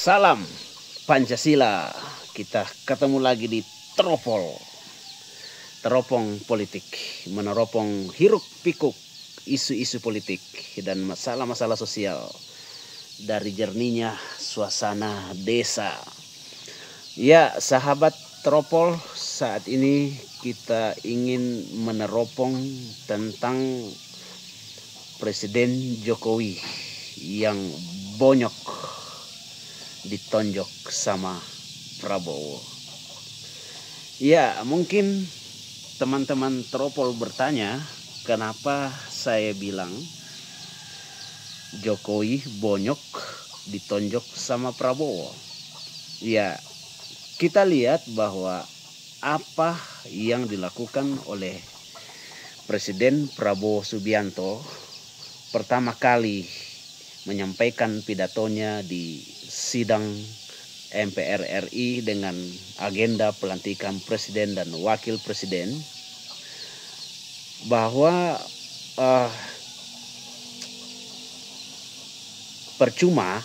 Salam Pancasila. Kita ketemu lagi di Teropong Politik, meneropong hiruk pikuk isu-isu politik dan masalah-masalah sosial dari jernihnya suasana desa. Ya, sahabat Teropol, saat ini kita ingin meneropong tentang Presiden Jokowi yang bonyok ditonjok sama Prabowo. Ya, mungkin teman-teman Teropol bertanya, kenapa saya bilang Jokowi bonyok ditonjok sama Prabowo? Ya, kita lihat bahwa apa yang dilakukan oleh Presiden Prabowo Subianto pertama kali menyampaikan pidatonya di sidang MPR RI dengan agenda pelantikan presiden dan wakil presiden, bahwa percuma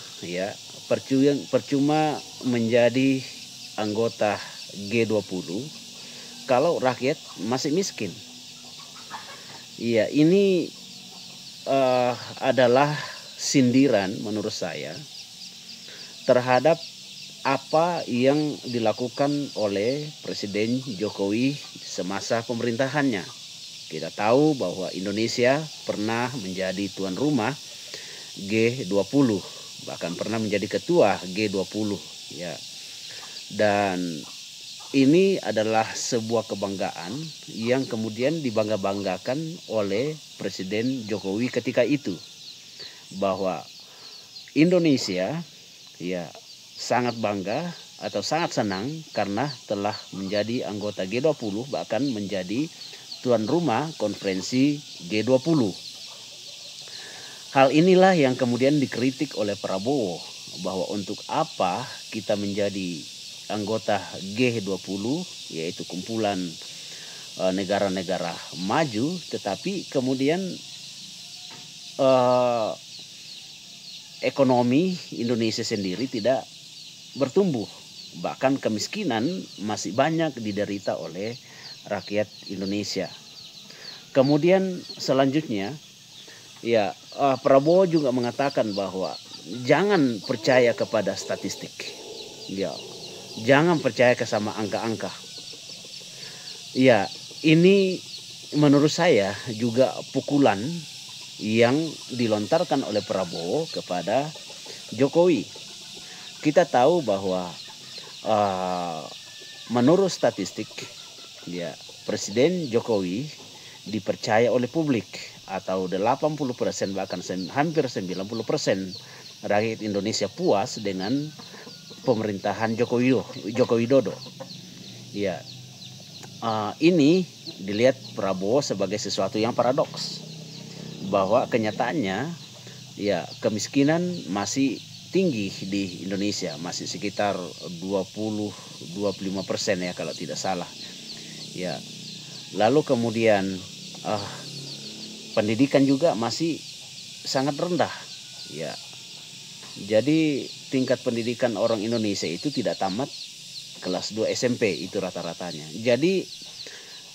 menjadi anggota G20 kalau rakyat masih miskin. Ya, ini adalah sindiran menurut saya terhadap apa yang dilakukan oleh Presiden Jokowi semasa pemerintahannya. Kita tahu bahwa Indonesia pernah menjadi tuan rumah G20, bahkan pernah menjadi ketua G20 ya. Dan ini adalah sebuah kebanggaan yang kemudian dibangga-banggakan oleh Presiden Jokowi ketika itu, bahwa Indonesia ya sangat bangga atau sangat senang karena telah menjadi anggota G20, bahkan menjadi tuan rumah konferensi G20. Hal inilah yang kemudian dikritik oleh Prabowo, bahwa untuk apa kita menjadi anggota G20, yaitu kumpulan negara-negara maju, tetapi kemudian ekonomi Indonesia sendiri tidak bertumbuh, bahkan kemiskinan masih banyak diderita oleh rakyat Indonesia. Kemudian selanjutnya ya, Prabowo juga mengatakan bahwa jangan percaya kepada statistik, ya, jangan percaya ke sama angka-angka. Ya, ini menurut saya juga pukulan yang dilontarkan oleh Prabowo kepada Jokowi. Kita tahu bahwa menurut statistik ya, Presiden Jokowi dipercaya oleh publik, atau 80% bahkan hampir 90% rakyat Indonesia puas dengan pemerintahan Joko Widodo. Ya, ini dilihat Prabowo sebagai sesuatu yang paradoks, bahwa kenyataannya ya kemiskinan masih tinggi di Indonesia, masih sekitar 20-25% ya kalau tidak salah. Ya, lalu kemudian pendidikan juga masih sangat rendah. Ya, jadi tingkat pendidikan orang Indonesia itu tidak tamat kelas 2 SMP itu rata-ratanya. Jadi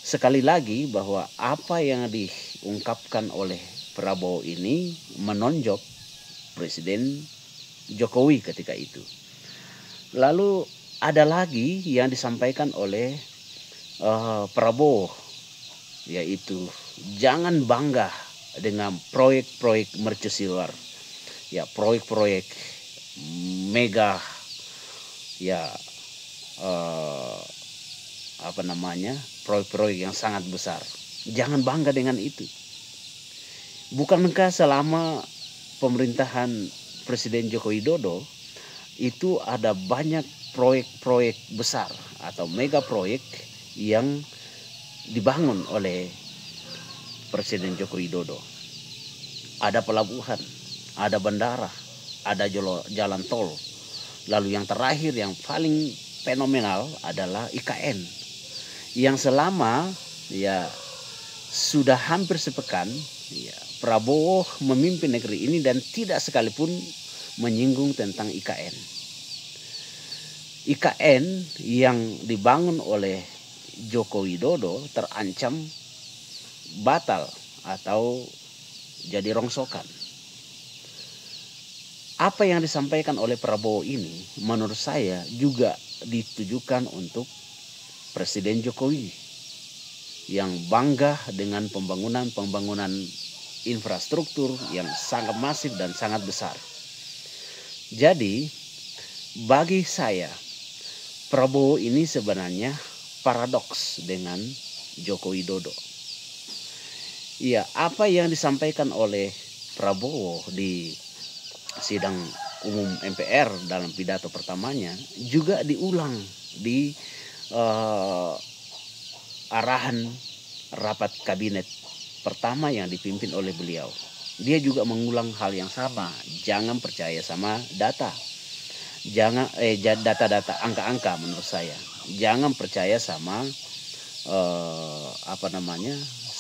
sekali lagi bahwa apa yang diungkapkan oleh Prabowo ini menonjok Presiden Jokowi ketika itu. Lalu ada lagi yang disampaikan oleh Prabowo, yaitu jangan bangga dengan proyek-proyek mercusuar, ya, proyek-proyek mega, ya, proyek-proyek yang sangat besar. Jangan bangga dengan itu. Bukankah selama pemerintahan Presiden Joko Widodo itu ada banyak proyek-proyek besar atau mega proyek yang dibangun oleh Presiden Joko Widodo? Ada pelabuhan, ada bandara, ada jalan tol. Lalu yang terakhir yang paling fenomenal adalah IKN, yang selama ya sudah hampir sepekan ya, Prabowo memimpin negeri ini dan tidak sekalipun menyinggung tentang IKN. IKN yang dibangun oleh Joko Widodo terancam batal atau jadi rongsokan. Apa yang disampaikan oleh Prabowo ini menurut saya juga ditujukan untuk Presiden Jokowi yang bangga dengan pembangunan infrastruktur yang sangat masif dan sangat besar. Jadi bagi saya Prabowo ini sebenarnya paradoks dengan Joko Widodo. Ya, apa yang disampaikan oleh Prabowo di sidang umum MPR dalam pidato pertamanya juga diulang di arahan rapat kabinet pertama yang dipimpin oleh beliau. Dia juga mengulang hal yang sama, jangan percaya sama data. Data-data angka-angka menurut saya. Jangan percaya sama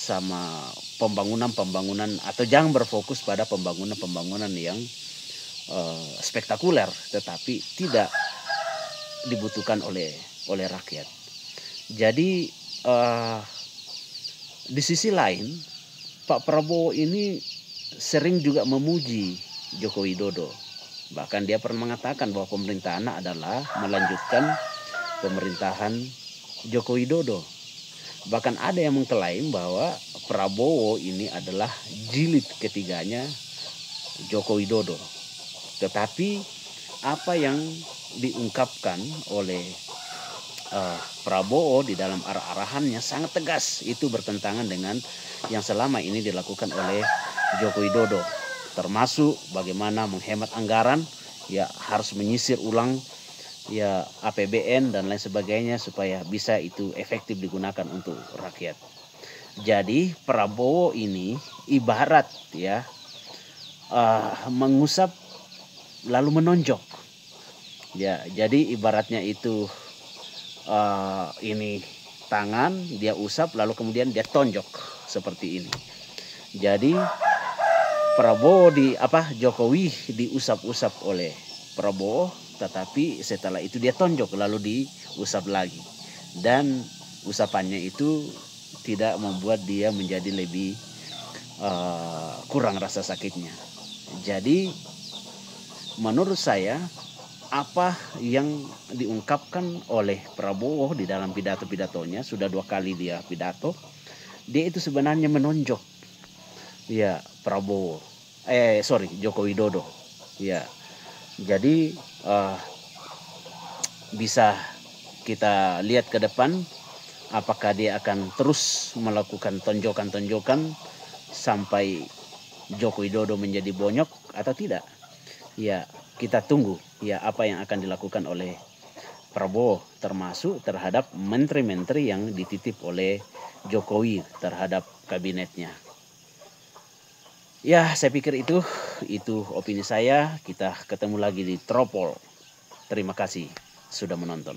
sama pembangunan atau jangan berfokus pada pembangunan yang spektakuler, tetapi tidak dibutuhkan oleh rakyat. Jadi di sisi lain Pak Prabowo ini sering juga memuji Joko Widodo. Bahkan dia pernah mengatakan bahwa pemerintahan adalah melanjutkan pemerintahan Joko Widodo. Bahkan ada yang mengklaim bahwa Prabowo ini adalah jilid ketiganya Joko Widodo. Tetapi apa yang diungkapkan oleh Prabowo di dalam arahannya sangat tegas. Itu bertentangan dengan yang selama ini dilakukan oleh Joko Widodo. Termasuk bagaimana menghemat anggaran, ya harus menyisir ulang ya APBN dan lain sebagainya supaya bisa itu efektif digunakan untuk rakyat. Jadi Prabowo ini ibarat ya mengusap lalu menonjok. Ya, jadi ibaratnya itu ini tangan dia usap lalu kemudian dia tonjok seperti ini. Jadi Jokowi diusap-usap oleh Prabowo, tetapi setelah itu dia tonjok lalu diusap lagi. Dan usapannya itu tidak membuat dia menjadi lebih kurang rasa sakitnya. Jadi menurut saya apa yang diungkapkan oleh Prabowo di dalam pidato-pidatonya, sudah 2 kali dia pidato, dia itu sebenarnya menonjok ya Joko Widodo. Ya, jadi bisa kita lihat ke depan apakah dia akan terus melakukan tonjokan-tonjokan sampai Joko Widodo menjadi bonyok atau tidak. Ya, kita tunggu ya apa yang akan dilakukan oleh Prabowo, termasuk terhadap menteri-menteri yang dititip oleh Jokowi terhadap kabinetnya. Ya, saya pikir itu opini saya. Kita ketemu lagi di Tropol. Terima kasih sudah menonton.